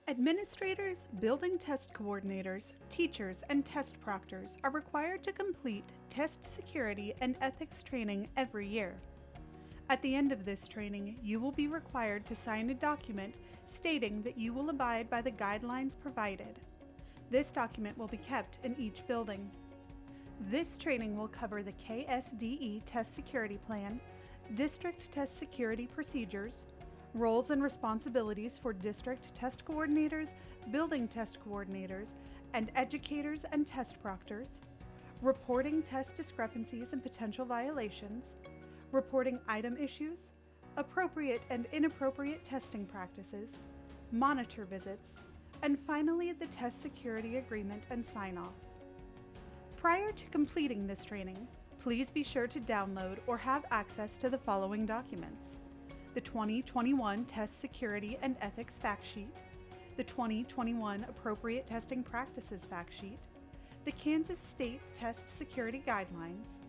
Administrators, building test coordinators, teachers, and test proctors are required to complete test security and ethics training every year. At the end of this training, you will be required to sign a document stating that you will abide by the guidelines provided. This document will be kept in each building. This training will cover the KSDE Test Security Plan, District Test Security Procedures, roles and responsibilities for district test coordinators, building test coordinators, and educators and test proctors, reporting test discrepancies and potential violations, reporting item issues, appropriate and inappropriate testing practices, monitor visits, and finally the test security agreement and sign-off. Prior to completing this training, please be sure to download or have access to the following documents: the 2021 Test Security and Ethics Fact Sheet, the 2021 Appropriate Testing Practices Fact Sheet, the Kansas State Test Security Guidelines.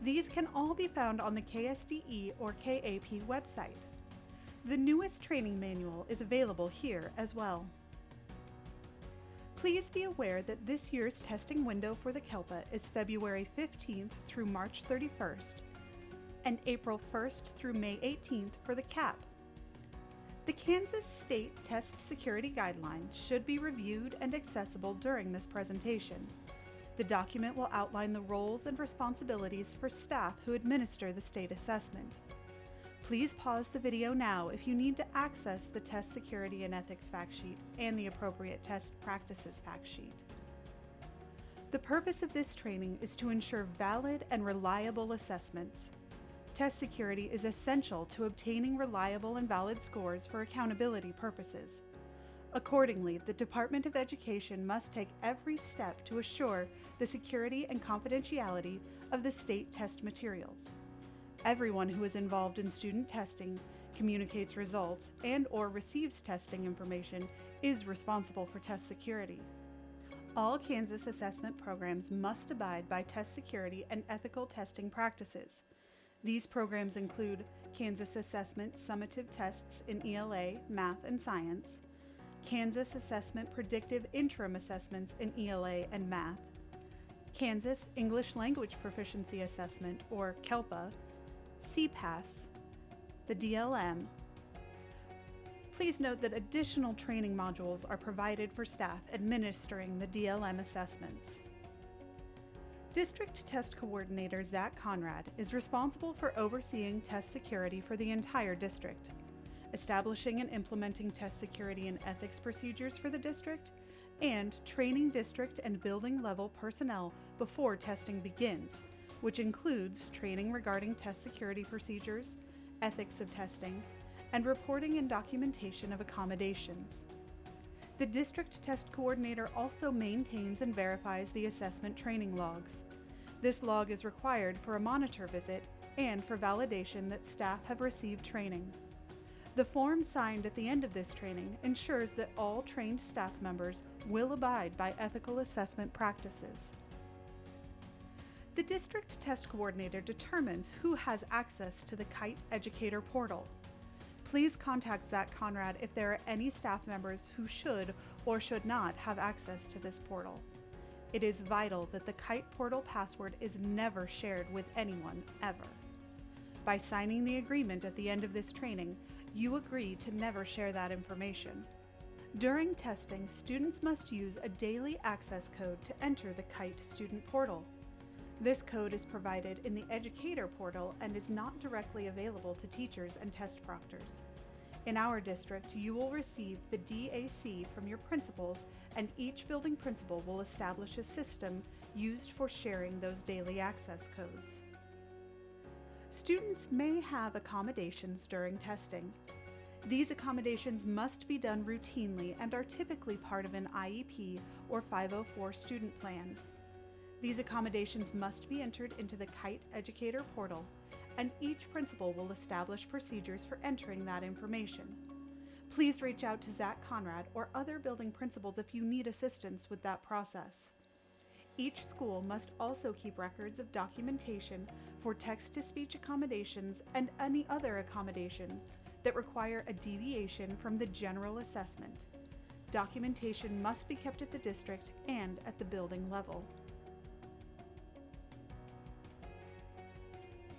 These can all be found on the KSDE or KAP website. The newest training manual is available here as well. Please be aware that this year's testing window for the KELPA is February 15th through March 31st, and April 1st through May 18th for the CAP. The Kansas State Test Security Guidelines should be reviewed and accessible during this presentation. The document will outline the roles and responsibilities for staff who administer the state assessment. Please pause the video now if you need to access the Test Security and Ethics Fact Sheet and the Appropriate Test Practices Fact Sheet. The purpose of this training is to ensure valid and reliable assessments. Test security is essential to obtaining reliable and valid scores for accountability purposes. Accordingly, the Department of Education must take every step to assure the security and confidentiality of the state test materials. Everyone who is involved in student testing, communicates results, and/or receives testing information is responsible for test security. All Kansas assessment programs must abide by test security and ethical testing practices. These programs include Kansas Assessment Summative Tests in ELA, Math, and Science, Kansas Assessment Predictive Interim Assessments in ELA and Math, Kansas English Language Proficiency Assessment, or KELPA, CPAS, the DLM. Please note that additional training modules are provided for staff administering the DLM assessments. District Test Coordinator Zach Conrad is responsible for overseeing test security for the entire district, establishing and implementing test security and ethics procedures for the district, and training district and building level personnel before testing begins, which includes training regarding test security procedures, ethics of testing, and reporting and documentation of accommodations. The District Test Coordinator also maintains and verifies the assessment training logs. This log is required for a monitor visit and for validation that staff have received training. The form signed at the end of this training ensures that all trained staff members will abide by ethical assessment practices. The District Test Coordinator determines who has access to the Kite Educator portal. Please contact Zach Conrad if there are any staff members who should or should not have access to this portal. It is vital that the Kite portal password is never shared with anyone, ever. By signing the agreement at the end of this training, you agree to never share that information. During testing, students must use a daily access code to enter the Kite student portal. This code is provided in the Educator portal and is not directly available to teachers and test proctors. In our district, you will receive the DAC from your principals, and each building principal will establish a system used for sharing those daily access codes. Students may have accommodations during testing. These accommodations must be done routinely and are typically part of an IEP or 504 student plan. These accommodations must be entered into the Kite Educator portal, and each principal will establish procedures for entering that information. Please reach out to Zach Conrad or other building principals if you need assistance with that process. Each school must also keep records of documentation for text-to-speech accommodations and any other accommodations that require a deviation from the general assessment. Documentation must be kept at the district and at the building level.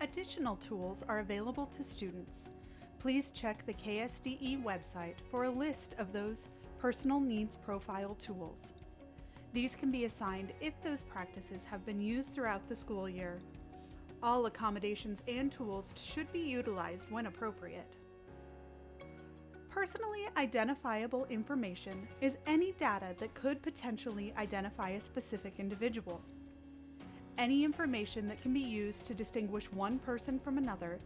Additional tools are available to students. Please check the KSDE website for a list of those personal needs profile tools. These can be assigned if those practices have been used throughout the school year. All accommodations and tools should be utilized when appropriate. Personally identifiable information is any data that could potentially identify a specific individual. Any information that can be used to distinguish one person from another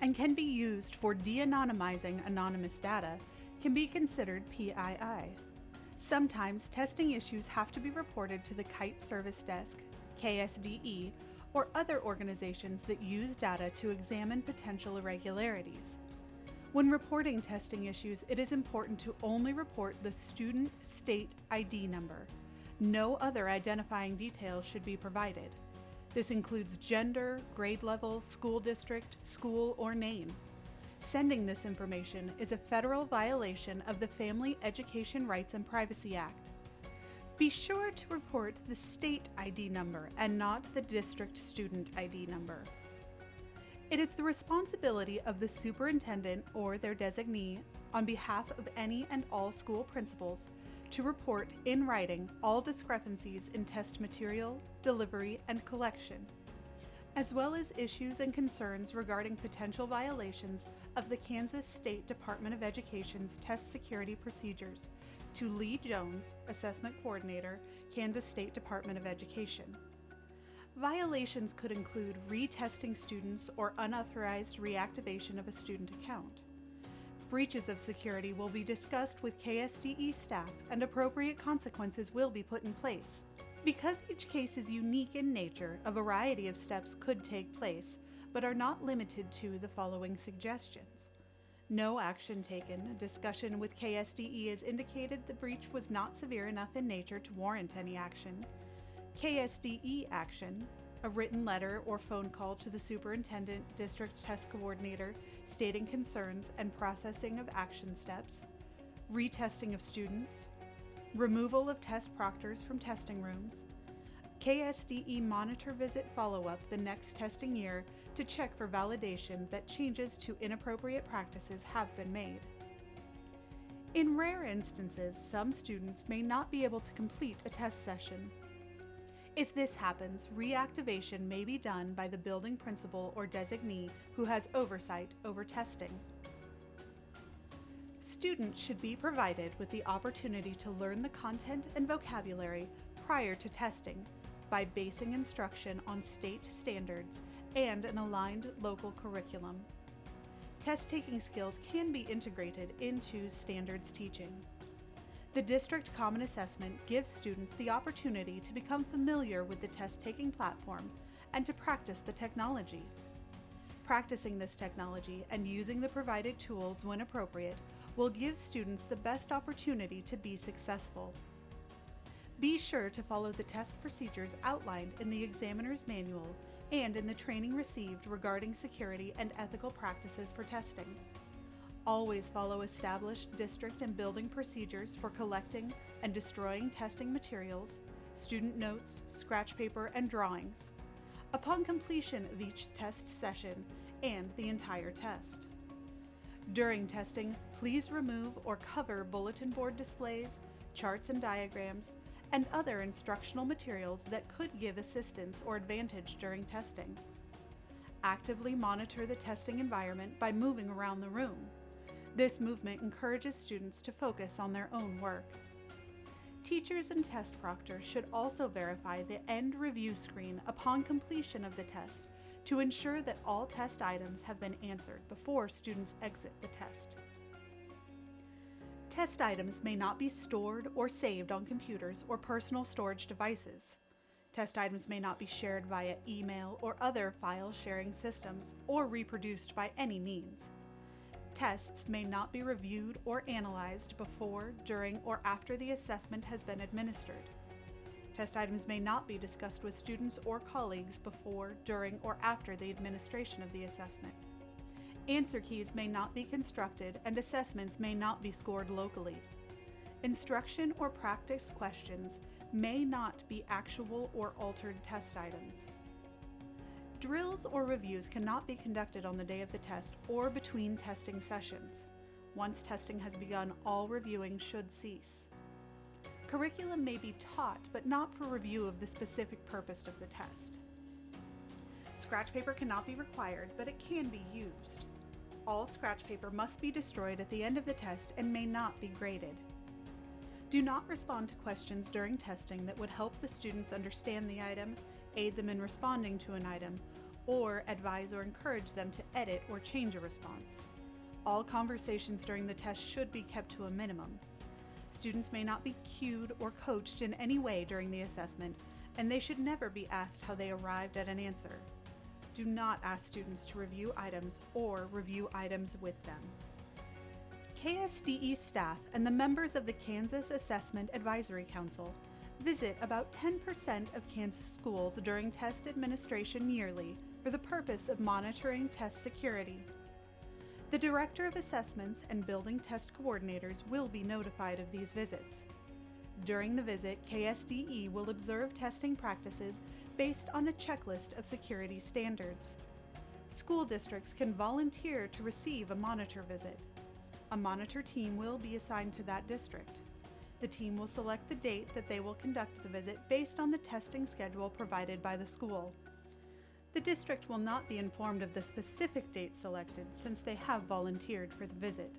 and can be used for de-anonymizing anonymous data can be considered PII. Sometimes testing issues have to be reported to the Kite Service Desk, KSDE, or other organizations that use data to examine potential irregularities. When reporting testing issues, it is important to only report the student state ID number. No other identifying details should be provided. This includes gender, grade level, school district, school, or name. Sending this information is a federal violation of the Family Education Rights and Privacy Act. Be sure to report the state ID number and not the district student ID number. It is the responsibility of the superintendent or their designee, on behalf of any and all school principals, to report in writing all discrepancies in test material, delivery, and collection, as well as issues and concerns regarding potential violations of the Kansas State Department of Education's test security procedures, to Lee Jones, Assessment Coordinator, Kansas State Department of Education. Violations could include retesting students or unauthorized reactivation of a student account. Breaches of security will be discussed with KSDE staff and appropriate consequences will be put in place. Because each case is unique in nature, a variety of steps could take place, but are not limited to the following suggestions. No action taken. Discussion with KSDE has indicated the breach was not severe enough in nature to warrant any action. KSDE action, a written letter or phone call to the superintendent, district test coordinator, stating concerns and processing of action steps, retesting of students, removal of test proctors from testing rooms, KSDE monitor visit follow-up the next testing year to check for validation that changes to inappropriate practices have been made. In rare instances, some students may not be able to complete a test session. If this happens, reactivation may be done by the building principal or designee who has oversight over testing. Students should be provided with the opportunity to learn the content and vocabulary prior to testing by basing instruction on state standards and an aligned local curriculum. Test-taking skills can be integrated into standards teaching. The District Common Assessment gives students the opportunity to become familiar with the test-taking platform and to practice the technology. Practicing this technology and using the provided tools when appropriate will give students the best opportunity to be successful. Be sure to follow the test procedures outlined in the examiner's manual and in the training received regarding security and ethical practices for testing. Always follow established district and building procedures for collecting and destroying testing materials, student notes, scratch paper, and drawings, upon completion of each test session and the entire test. During testing, please remove or cover bulletin board displays, charts and diagrams, and other instructional materials that could give assistance or advantage during testing. Actively monitor the testing environment by moving around the room. This movement encourages students to focus on their own work. Teachers and test proctors should also verify the end review screen upon completion of the test to ensure that all test items have been answered before students exit the test. Test items may not be stored or saved on computers or personal storage devices. Test items may not be shared via email or other file sharing systems or reproduced by any means. Tests may not be reviewed or analyzed before, during, or after the assessment has been administered. Test items may not be discussed with students or colleagues before, during, or after the administration of the assessment. Answer keys may not be constructed and assessments may not be scored locally. Instruction or practice questions may not be actual or altered test items. Drills or reviews cannot be conducted on the day of the test or between testing sessions. Once testing has begun, all reviewing should cease. Curriculum may be taught, but not for review of the specific purpose of the test. Scratch paper cannot be required, but it can be used. All scratch paper must be destroyed at the end of the test and may not be graded. Do not respond to questions during testing that would help the students understand the item, aid them in responding to an item, or advise or encourage them to edit or change a response. All conversations during the test should be kept to a minimum. Students may not be cued or coached in any way during the assessment, and they should never be asked how they arrived at an answer. Do not ask students to review items or review items with them. KSDE staff and the members of the Kansas Assessment Advisory Council visit about 10% of Kansas schools during test administration yearly for the purpose of monitoring test security. The Director of Assessments and Building Test Coordinators will be notified of these visits. During the visit, KSDE will observe testing practices based on a checklist of security standards. School districts can volunteer to receive a monitor visit. A monitor team will be assigned to that district. The team will select the date that they will conduct the visit based on the testing schedule provided by the school. The district will not be informed of the specific date selected since they have volunteered for the visit.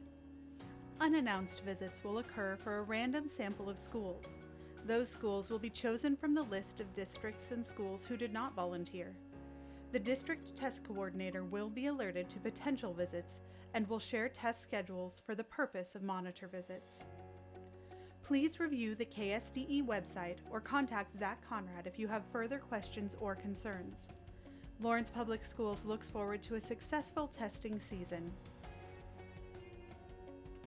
Unannounced visits will occur for a random sample of schools. Those schools will be chosen from the list of districts and schools who did not volunteer. The district test coordinator will be alerted to potential visits and will share test schedules for the purpose of monitor visits. Please review the KSDE website or contact Zach Conrad if you have further questions or concerns. Lawrence Public Schools looks forward to a successful testing season.